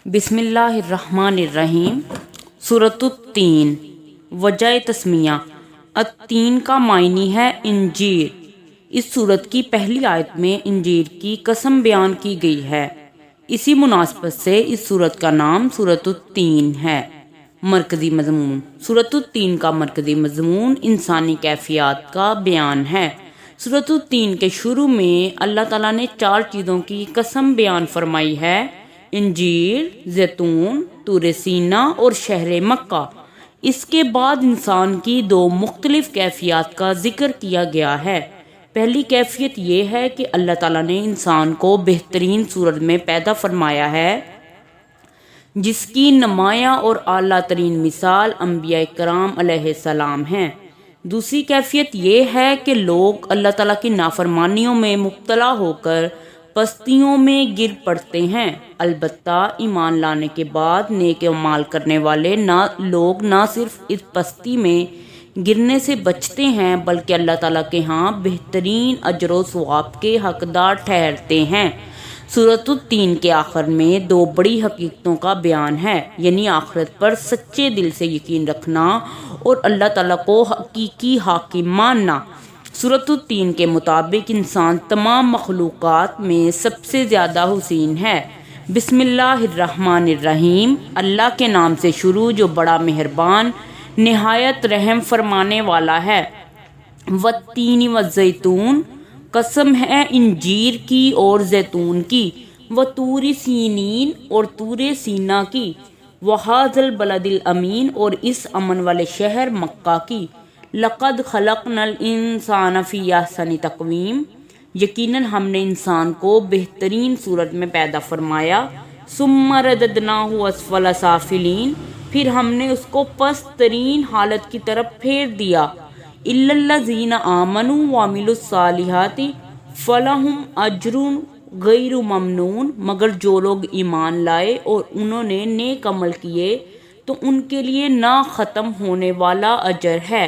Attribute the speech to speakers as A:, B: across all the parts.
A: بسم اللہ الرحمن الرحیم۔ سورۃ التین۔ وجہ تسمیہ۔ التین کا معنی ہے انجیر۔ اس سورت کی پہلی آیت میں انجیر کی قسم بیان کی گئی ہے، اسی مناسبت سے اس سورت کا نام سورۃ التین ہے۔ مرکزی مضمون۔ سورۃ التین کا مرکزی مضمون انسانی کیفیات کا بیان ہے۔ سورۃ التین کے شروع میں اللہ تعالیٰ نے 4 چیزوں کی قسم بیان فرمائی ہے: انجیر، زیتون، طور سینہ اور شہر مکہ۔ اس کے بعد انسان کی 2 مختلف کیفیات کا ذکر کیا گیا ہے۔ پہلی کیفیت یہ ہے کہ اللہ تعالیٰ نے انسان کو بہترین صورت میں پیدا فرمایا ہے، جس کی نمایاں اور اعلیٰ ترین مثال انبیاء کرام علیہ السلام ہیں۔ دوسری کیفیت یہ ہے کہ لوگ اللہ تعالیٰ کی نافرمانیوں میں مبتلا ہو کر پستیوں میں گر پڑتے ہیں، البتہ ایمان لانے کے بعد نیک اعمال کرنے والے لوگ نہ صرف اس پستی میں گرنے سے بچتے ہیں بلکہ اللہ تعالیٰ کے ہاں بہترین اجر و ثواب کے حقدار ٹھہرتے ہیں۔ سورۃ التین کے آخر میں 2 بڑی حقیقتوں کا بیان ہے، یعنی آخرت پر سچے دل سے یقین رکھنا اور اللہ تعالیٰ کو حقیقی حاکم ماننا۔ سورۃ التین کے مطابق انسان تمام مخلوقات میں سب سے زیادہ حسین ہے۔ بسم اللہ الرحمن الرحیم۔ اللہ کے نام سے شروع جو بڑا مہربان نہایت رحم فرمانے والا ہے۔ والتین والزیتون، قسم ہے انجیر کی اور زیتون کی، وطور سینین اور طور سینا کی، وہذا البلد الامین اور اس امن والے شہر مکہ کی۔ لقد خلقنا الانسان فی احسن تقویم، یقیناً ہم نے انسان کو بہترین صورت میں پیدا فرمایا۔ ثم رددناہ اسفل سافلین، پھر ہم نے اس کو پست ترین حالت کی طرف پھیر دیا۔ الا الذین آمنوا وعملوا الصالحات فلہم اجر غیر ممنون، مگر جو لوگ ایمان لائے اور انہوں نے نیک عمل کیے تو ان کے لیے نہ ختم ہونے والا اجر ہے۔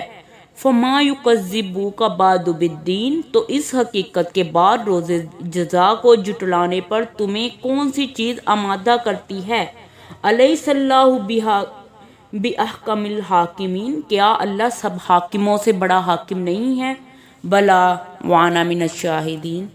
A: فما یکذبوک بعد بالدین، تو اس حقیقت کے بعد روز جزا کو جھٹلانے پر تمہیں کون سی چیز آمادہ کرتی ہے؟ الیس اللہ بأحکم الحاکمین، کیا اللہ سب حاکموں سے بڑا حاکم نہیں ہے؟ بلی وانا من الشاہدین۔